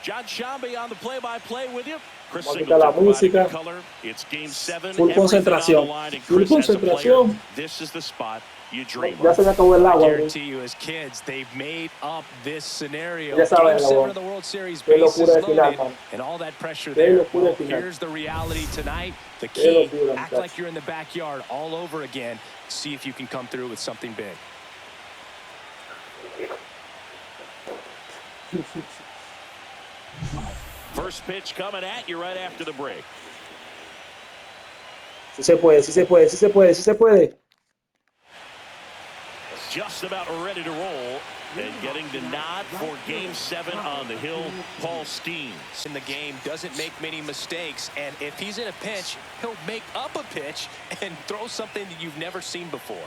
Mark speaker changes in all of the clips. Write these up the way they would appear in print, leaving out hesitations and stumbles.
Speaker 1: John Shambi on the play-by-play with you. Chris
Speaker 2: Vamos a quitar la música.
Speaker 1: It's game 7.
Speaker 2: Full concentración. Full concentración.
Speaker 1: This is the spot you dream
Speaker 2: Ya se me acabó el
Speaker 3: I
Speaker 2: agua.
Speaker 3: guarantee you, as kids, they've made up this scenario.
Speaker 2: Ya saben,
Speaker 3: Game 7 of the World Series,
Speaker 2: qué
Speaker 3: bases
Speaker 2: locura de final,
Speaker 3: loaded,
Speaker 2: man.
Speaker 3: and all that pressure
Speaker 2: Qué
Speaker 3: there.
Speaker 2: locura de
Speaker 3: Well,
Speaker 2: final.
Speaker 3: here's the reality tonight. The
Speaker 2: Qué
Speaker 3: key,
Speaker 2: locura,
Speaker 3: act
Speaker 2: muchachos.
Speaker 3: like you're in the backyard all over again. See if you can come through with something big.
Speaker 1: First pitch coming at you right after the break.
Speaker 2: Sí se puede, sí se puede, sí se puede, sí se puede.
Speaker 1: Just about ready to roll. And getting the nod for game 7 on the hill, Paul Steens.
Speaker 3: In the game, doesn't make many mistakes, and if he's in a pinch, he'll make up a pitch and throw something that you've never seen before.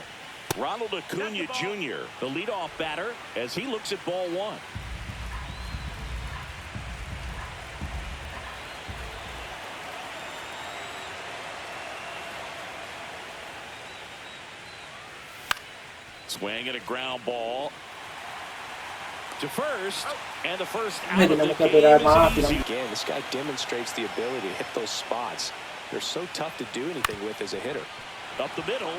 Speaker 1: Ronald Acuna Jr., the leadoff batter, as he looks at ball 1. Swing at a ground ball to first, and the first out of the game is easy.
Speaker 3: Again, this guy demonstrates the ability to hit those spots. They're so tough to do anything with as a hitter.
Speaker 1: Up the middle,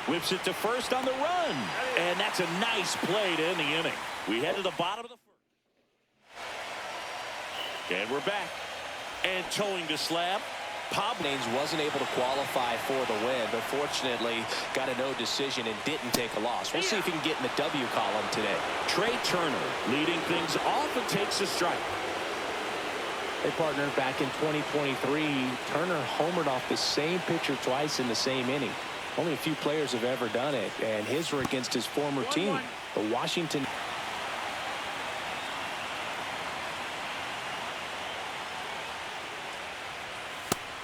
Speaker 1: whips it to first on the run, and that's a nice play to end the inning. We head to the bottom of the first, and we're back. And towing the slab,
Speaker 3: Names wasn't able to qualify for the win, but fortunately got a no decision and didn't take a loss. We'll see if he can get in the W column today.
Speaker 1: Trey Turner leading things off and takes a strike.
Speaker 3: Hey, partner, back in 2023, Turner homered off the same pitcher twice in the same inning. Only a few players have ever done it, and his were against his former team, the Washington.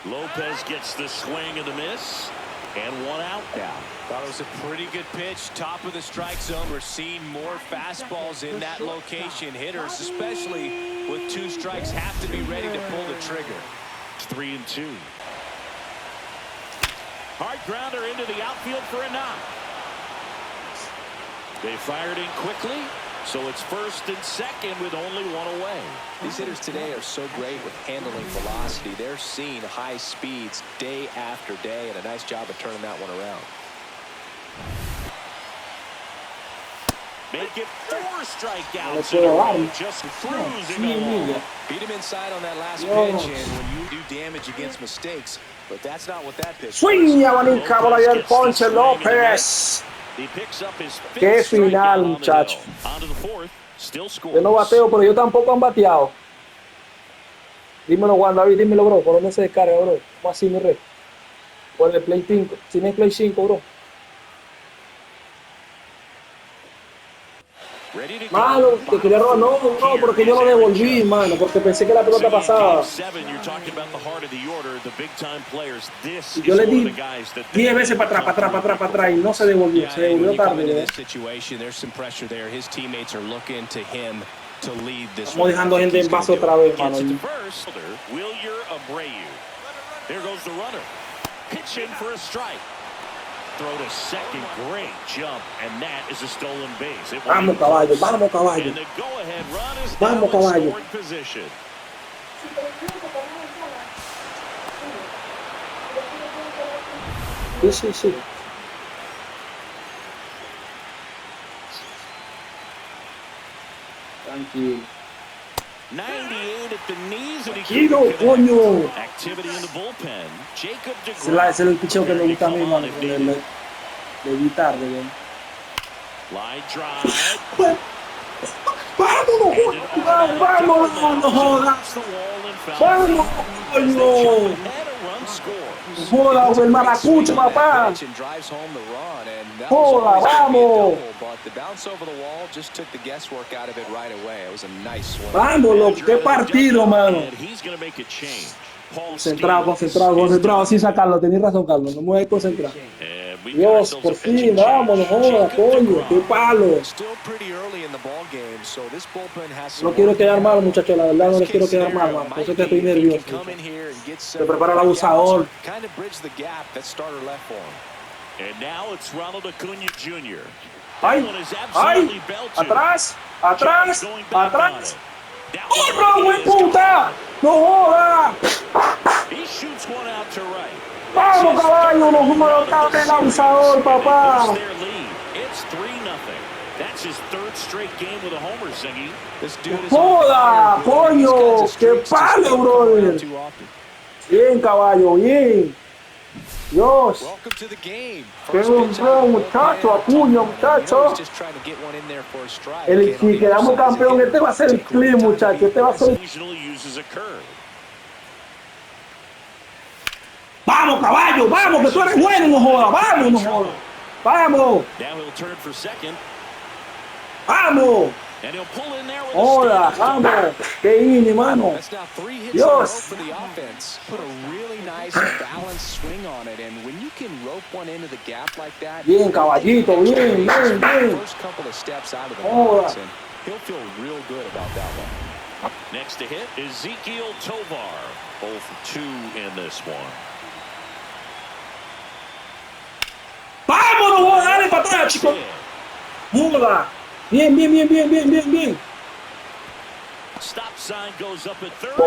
Speaker 1: Lopez gets the swing and the miss, and one out now.
Speaker 3: Thought it was a pretty good pitch, top of the strike zone. We're seeing more fastballs in that location. Hitters, especially with 2 strikes, have to be ready to pull the trigger.
Speaker 1: It's 3-2. Hard grounder into the outfield for a knock. They fired in quickly, so it's first and second with only 1 away.
Speaker 3: These hitters today are so great with handling velocity. They're seeing high speeds day after day, and a nice job of turning that one around.
Speaker 1: Make it 4 strikeouts in a row, just cruising along.
Speaker 3: Beat him inside on that last pitch, and when you do damage against mistakes, but that's not what that pitch was.
Speaker 2: Swing, abanica por allá el Ponce López.
Speaker 1: He picks up his 5th
Speaker 2: Qué final,
Speaker 1: strikeout
Speaker 2: muchacho.
Speaker 1: on to the 4th, still scores.
Speaker 2: Yo no bateo, pero yo tampoco han bateado. Dímelo, Juan David, dímelo, bro. ¿Por dónde se descarga, bro? ¿Cómo así, mi rey? Por el Play 5. Si no es Play 5, bro. Mano, te quería robar. No, porque yo lo devolví, mano. Porque pensé que la pelota pasaba. Y yo le di 10 veces para atrás, y no se devolvió. Se devolvió tarde. Estamos dejando gente en base otra vez, mano.
Speaker 1: Throw to second, great jump, and that is a stolen base.
Speaker 2: Vamos, caballo, vamos, caballo.
Speaker 1: And the go-ahead run is
Speaker 2: vamos,
Speaker 1: now in
Speaker 2: caballo.
Speaker 1: scoring position.
Speaker 2: Sí. Tranquilo.
Speaker 1: 98 at the knees, and he
Speaker 2: Tranquilo, coño.
Speaker 1: Activity in the bullpen. Jacob
Speaker 2: Ese es el picheo que me gusta a mí, mano. De evitar, de
Speaker 1: line drive.
Speaker 2: ¡Vámonos! ¡No jodas! ¡Vamos, coño! ¡Joda, el maracucho, papá! ¡Joda, vamos! ¡Vamos, qué partido, mano! Concentrado, sin sacarlo. Tenías razón, Carlos. No me voy a concentrar. Dios, por fin, vamos, no joda, coño, qué palo. No quiero quedar mal, muchachos, la verdad no les quiero quedar mal, man. Por eso que estoy nervioso. Se prepara el abusador. ¡Ay! ¡Ay! ¡Atrás! ¡Atrás! ¡Atrás! ¡Otro, buen puta! ¡No joda!
Speaker 1: He shoots one out to right.
Speaker 2: ¡Vamos, caballo! ¡No fuimos el lanzador, papá!
Speaker 1: It's 3-0. That's his third straight game with a homer, Singy.
Speaker 2: ¡Joda! ¡Coño! ¡Qué palo, brother! Bien, caballo, bien. Dios. ¡Qué honrón, muchacho! ¡Apuño, muchacho! Si quedamos campeón, este va a ser el clip, muchacho. Este va a ser... ¡Vamos, caballo! ¡Vamos, que tú eres bueno! ¡No joda! ¡Vamos, no joda! ¡Vamos! ¡Vamos! ¡Hola! ¡Vamos! ¡Qué in, hermano! ¡Dios! Bien, caballito, bien, bien, bien. ¡Hola!
Speaker 1: Next to hit, Ezekiel Tovar. 0 for 2 in this one.
Speaker 2: ¡Vamos, no joda! ¡Dale para atrás, chico! ¡Hola! Bien, bien, bien, bien, bien, bien, bien.
Speaker 1: Stop sign goes up at third.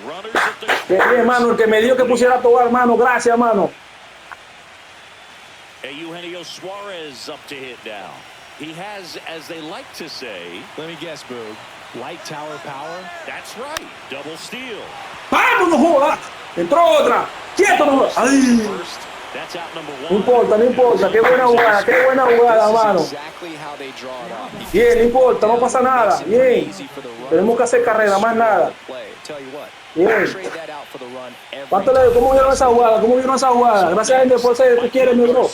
Speaker 2: Runners at the... Bien, hermano, el que me dio que pusiera a Tobar, hermano. Gracias, hermano.
Speaker 1: Eugenio Suarez up to hit now. He has, as they like to say,
Speaker 3: let me guess, Boog, light tower power?
Speaker 1: That's right. Double steal.
Speaker 2: ¡Vamos, no joda! Entró otra. ¡Quieto, no joda! ¡Ay! No importa, no importa. ¡Qué buena jugada, mano! Bien, no importa, no pasa nada. Bien. Tenemos que hacer carrera, más nada. Bien. ¿Cuánto le... ¿Cómo vieron esa jugada? ¿Cómo vieron esa jugada? Gracias a Dios por ser que quiere, mi bro.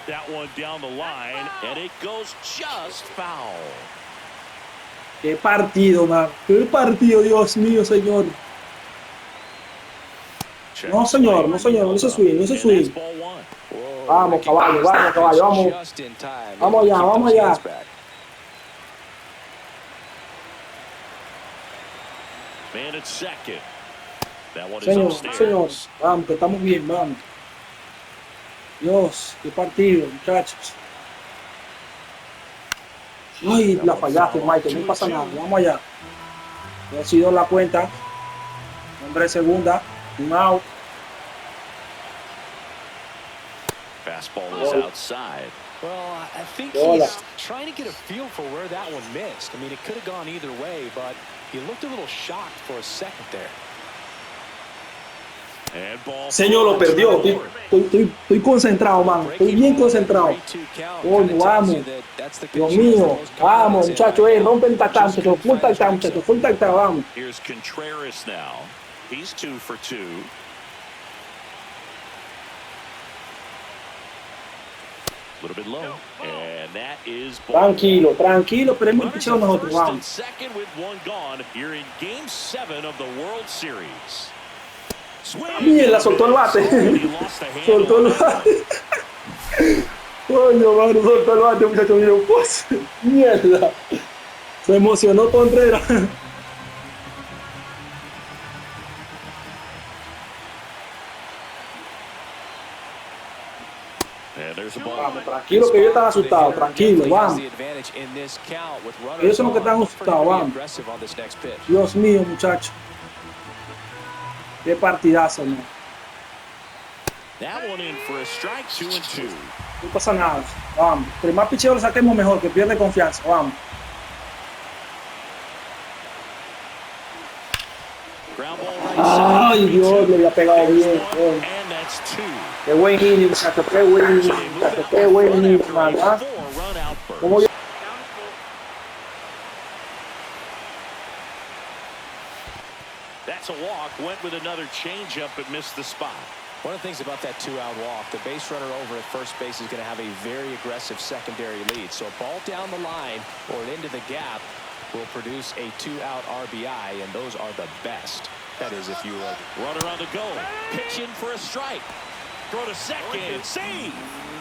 Speaker 1: That one down the line, and it goes just foul.
Speaker 2: Qué partido, man. Qué partido, Dios mío, señor. No, señor, no, señor. No se swing, no se swing. Vamos, caballo, vamos, caballo, vamos. Vamos allá, vamos allá. Señor, señor. Vamos, que estamos bien, vamos. Dios, qué partido, muchachos. Ay, la fallaste, Michael, no pasa nada, vamos allá. Ha sido la cuenta. Hombre de segunda, un out.
Speaker 1: Fastball is outside.
Speaker 3: Well, I think he's trying to get a feel for where that one missed. I mean, it could have gone either way, but he looked a little shocked for a second there.
Speaker 2: Señor, lo perdió. Estoy concentrado, man. Estoy bien concentrado. Coño, vamos. Dios mío. Vamos, muchachos. Rompen el tactán, muchachos. Full tactán, muchachos. Full tactán, vamos.
Speaker 1: Here's Contreras now. He's 2 for 2. A little bit low. And that is
Speaker 2: tranquilo, tranquilo, pero es muy pichado nosotros, vamos.
Speaker 1: Second with one gone. You're in game 7 of the World Series.
Speaker 2: Mierda, soltó el bate. Soltó el bate. Coño, mano, soltó el bate, muchacho. Pues, mierda. Se emocionó Contreras. Vamos, tranquilo, que ellos están asustados. Tranquilo, vamos. Ellos son los que están asustados, vamos. Dios mío, muchachos. Qué partidazo, man. No pasa nada. Vamos. Pero más picheo le saquemos mejor, que pierde confianza. Vamos. Ay, Dios, le había pegado bien. Qué buen inning, muchacho. Qué buen inning, muchacho. Qué buen inning, man. ¿Cómo yo?
Speaker 1: That's a walk. Went with another changeup, but missed the spot.
Speaker 3: One of the things about that 2-out walk, the base runner over at first base is going to have a very aggressive secondary lead. So a ball down the line or into the gap will produce a 2-out RBI, and those are the best. That is, if you
Speaker 1: runner on the go, pitch in for a strike. Throw to second, save.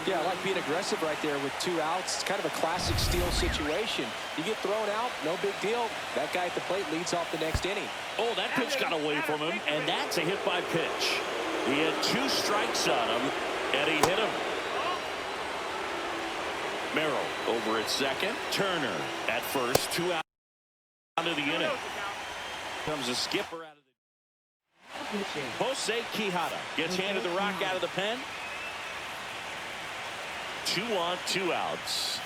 Speaker 3: Yeah, I like being aggressive right there with 2 outs. It's kind of a classic steal situation. You get thrown out, no big deal. That guy at the plate leads off the next inning.
Speaker 1: Oh, that pitch got away from him, and that's a hit by pitch. He had 2 strikes on him, and he hit him. Merrill over at second. Turner at first. 2 out of the inning. Comes a skipper out of the... Jose Quijada gets handed the rock out of the pen. 2 on, 2 outs.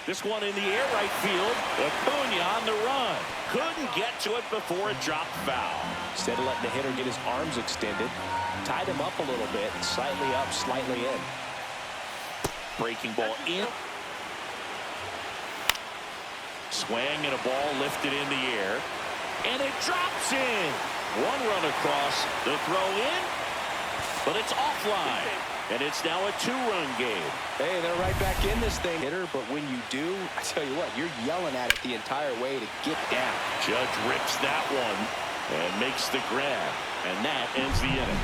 Speaker 1: This one in the air, right field. Acuna on the run. Couldn't get to it before it dropped foul.
Speaker 3: Instead of letting the hitter get his arms extended, tied him up a little bit, slightly up, slightly in.
Speaker 1: Breaking ball in. Swing and a ball lifted in the air. And it drops in. 1 run across. The throw in. But it's offline. And it's now a 2-run game.
Speaker 3: Hey, they're right back in this thing, hitter. But when you do, I tell you what, you're yelling at it the entire way to get down.
Speaker 1: Judge rips that one and makes the grab. And that ends the inning.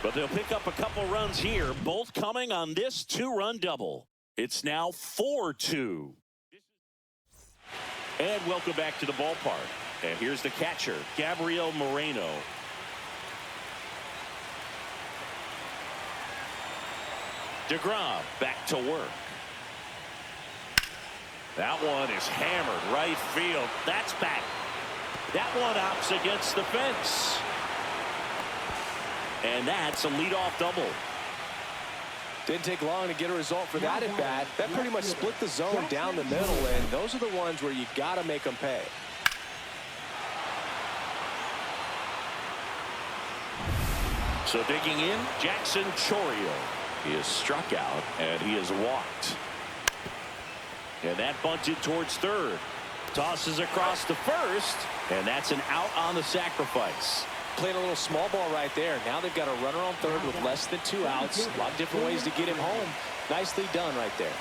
Speaker 1: But they'll pick up a couple runs here, both coming on this 2-run double. It's now 4-2. And welcome back to the ballpark. And here's the catcher, Gabriel Moreno. DeGrom back to work. That one is hammered right field. That's back. That one opts against the fence. And that's a leadoff double.
Speaker 3: Didn't take long to get a result for that at bat. That pretty much split the zone down the middle, and those are the ones where you got to make them pay.
Speaker 1: So digging in, Jackson Chourio. He is struck out, and he is walked. And that bunted towards third. Tosses across to first, and that's an out on the sacrifice.
Speaker 3: Playing a little small ball right there. Now they've got a runner on third with less than 2 outs. A lot of different ways to get him home. Nicely done right there.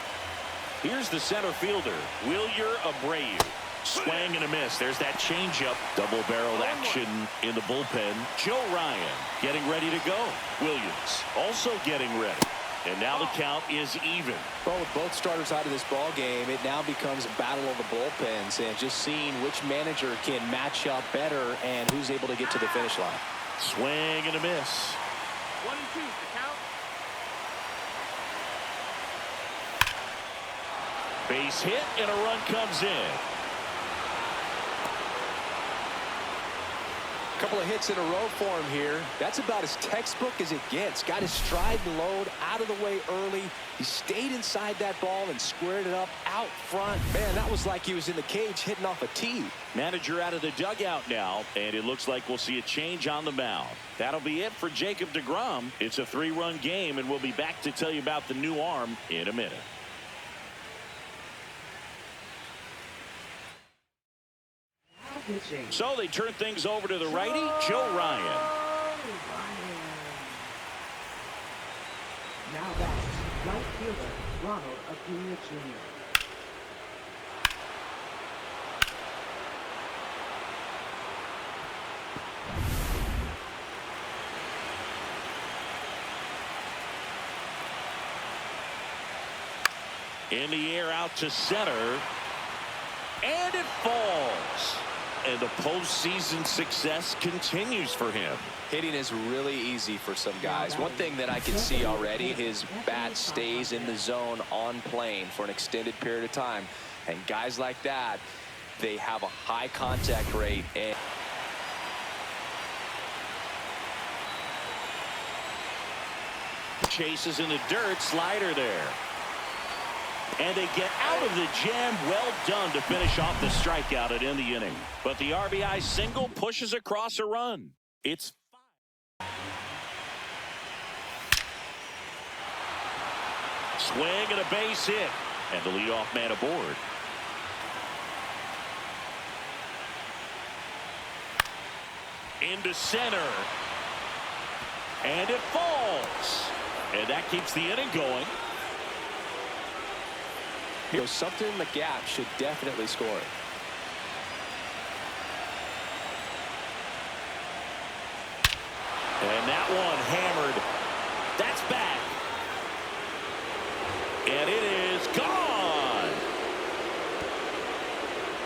Speaker 1: Here's the center fielder, Wilyer Abreu. Swing and a miss. There's that changeup. Double-barreled action in the bullpen. Joe Ryan getting ready to go. Williams also getting ready. And now the count is even.
Speaker 3: Well, with both starters out of this ball game, it now becomes a battle of the bullpens and just seeing which manager can match up better and who's able to get to the finish line.
Speaker 1: Swing and a miss.
Speaker 4: 1-2, the count.
Speaker 1: Base hit and a run comes in.
Speaker 3: Couple of hits in a row for him here. That's about as textbook as it gets. Got his stride and load out of the way early. He stayed inside that ball and squared it up out front. Man, that was like he was in the cage hitting off a tee.
Speaker 1: Manager out of the dugout now, and it looks like we'll see a change on the mound. That'll be it for Jacob deGrom. It's a 3-run game, and we'll be back to tell you about the new arm in a minute. So they turn things over to the righty, Joe Ryan.
Speaker 5: Now that's right fielder Ronald Acuna Jr.
Speaker 1: In the air out to center. And it falls. And the postseason success continues for him.
Speaker 3: Hitting is really easy for some guys. One thing that I can see already, his bat stays in the zone on plane for an extended period of time. And guys like that, they have a high contact rate. And
Speaker 1: chases in the dirt, slider there. And they get out of the jam. Well done to finish off the strikeout and end the inning. But the RBI single pushes across a run. It's 5. Swing and a base hit. And the leadoff man aboard. Into center. And it falls. And that keeps the inning going.
Speaker 3: you know, something in the gap should definitely score it.
Speaker 1: And that one hammered. That's back. And it is gone.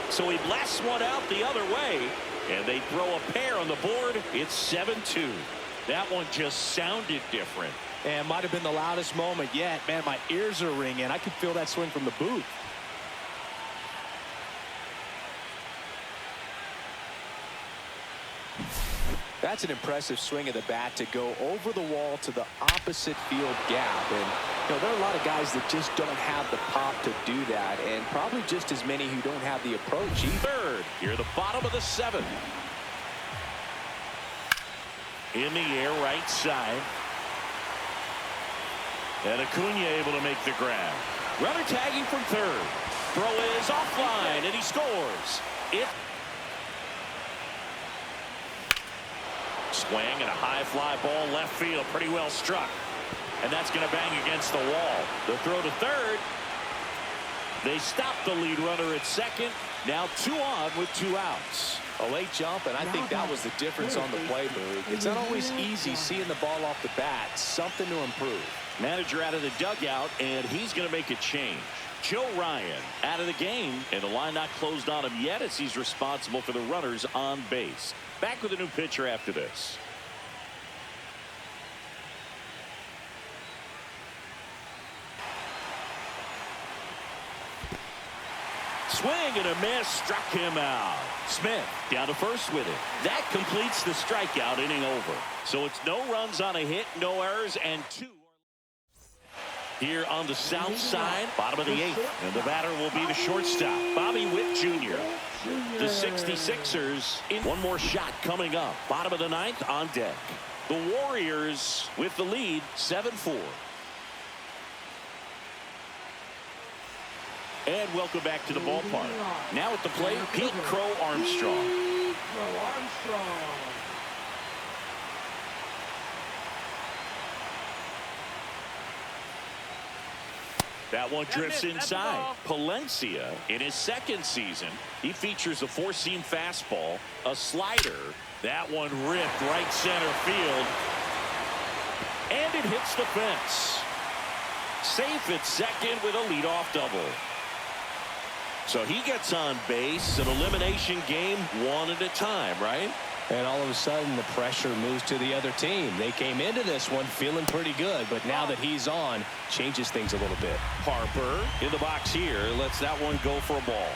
Speaker 1: So he blasts one out the other way. And they throw a pair on the board. It's 7-2. That one just sounded different.
Speaker 3: And might have been the loudest moment yet. Man, my ears are ringing. I could feel that swing from the booth. That's an impressive swing of the bat to go over the wall to the opposite field gap. And, you know, there are a lot of guys that just don't have the pop to do that, and probably just as many who don't have the approach either.
Speaker 1: Third, here the bottom of the seventh. In the air, right side. And Acuna able to make the grab. Runner tagging from third. Throw is offline, and he scores. Swing and a high fly ball left field, pretty well struck, and that's going to bang against the wall. The throw to third. They stop the lead runner at second. Now 2 on with 2 outs.
Speaker 3: A late jump, and I think that was the difference on the play, Boog. It's not always easy seeing the ball off the bat. Something to improve.
Speaker 1: Manager out of the dugout, and he's going to make a change. Joe Ryan out of the game, and the line not closed on him yet as he's responsible for the runners on base. Back with a new pitcher after this. Swing and a miss, struck him out. Smith down to first with it. That completes the strikeout, inning over. So it's no runs on a hit, no errors, and 2. Here on the south side, bottom of the 8th, and the batter will be the shortstop, Bobby Witt Jr. The 66ers in one more shot coming up. Bottom of the 9th on deck. The Warriors with the lead, 7-4. And welcome back to the ballpark. Now at the plate, Pete Crow Armstrong. That one drifts inside. Palencia, in his second season, he features a 4-seam fastball, a slider. That one ripped right center field. And it hits the fence. Safe at second with a leadoff double. So he gets on base. An elimination game, 1 at a time, right?
Speaker 3: And all of a sudden, the pressure moves to the other team. They came into this one feeling pretty good, but now that he's on, changes things a little bit.
Speaker 1: Harper in the box here, lets that one go for a ball.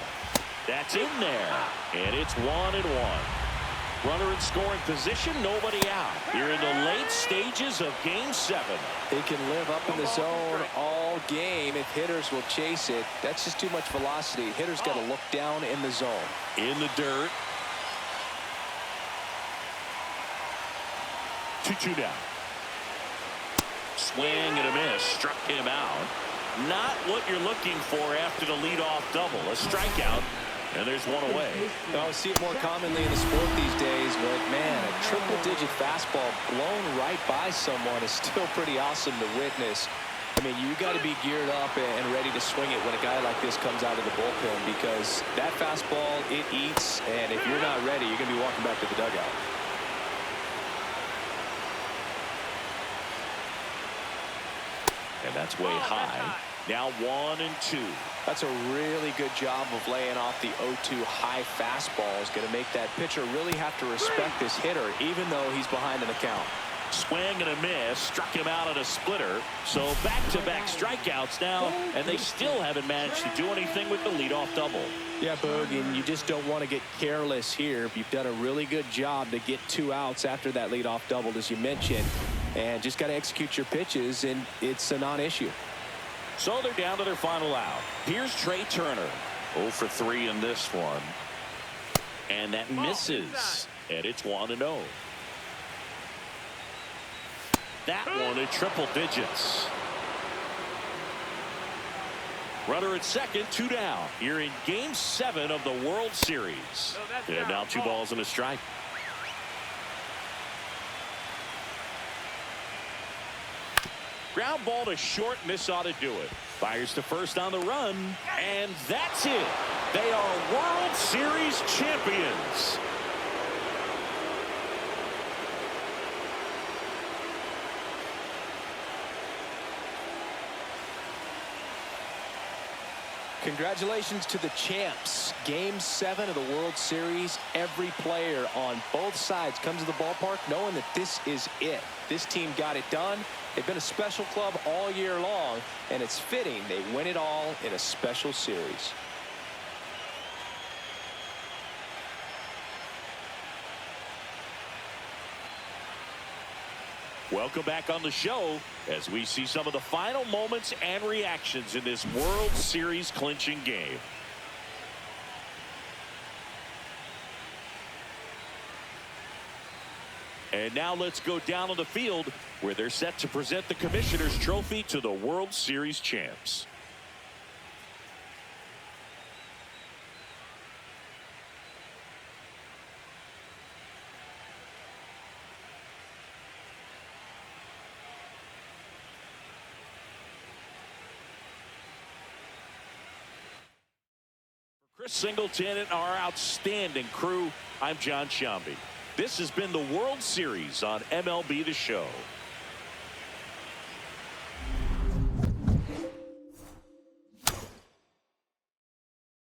Speaker 1: That's in there, and it's 1-1. Runner in scoring position, nobody out. You're in the late stages of Game 7.
Speaker 3: He can live up in the zone all game if hitters will chase it. That's just too much velocity. Hitters got to look down in the zone.
Speaker 1: In the dirt. 2-2 down. Swing and a miss. Struck him out. Not what you're looking for after the leadoff double. A strikeout. And there's one away.
Speaker 3: I see it more commonly in the sport these days, but man, a triple-digit fastball blown right by someone is still pretty awesome to witness. I mean, you got to be geared up and ready to swing it when a guy like this comes out of the bullpen, because that fastball, it eats, and if you're not ready, you're going to be walking back to the dugout.
Speaker 1: And that's way high. Now 1-2.
Speaker 3: That's a really good job of laying off the 0-2 high fastball. Is going to make that pitcher really have to respect this hitter, even though he's behind in the count.
Speaker 1: Swing and a miss. Struck him out on a splitter. So back-to-back strikeouts now, and they still haven't managed to do anything with the leadoff double.
Speaker 3: Yeah, Boog, and you just don't want to get careless here. You've done a really good job to get 2 outs after that leadoff double, as you mentioned, and just got to execute your pitches, and it's a non-issue.
Speaker 1: So they're down to their final out. Here's Trey Turner. 0 for 3 in this one. And that misses. And it's 1-0. That one at triple digits. Runner at second, 2 down. You're in Game 7 of the World Series. And now 2 balls and a strike. Ground ball to short, and this ought to do it. Fires to first on the run, and that's it. They are World Series champions.
Speaker 3: Congratulations to the champs. Game 7 of the World Series. Every player on both sides comes to the ballpark knowing that this is it. This team got it done. They've been a special club all year long, and it's fitting they win it all in a special series.
Speaker 1: Welcome back on the show as we see some of the final moments and reactions in this World Series clinching game. And now let's go down on the field where they're set to present the Commissioner's Trophy to the World Series champs. Chris Singleton and our outstanding crew, I'm John Shambi. This has been the World Series on MLB The Show.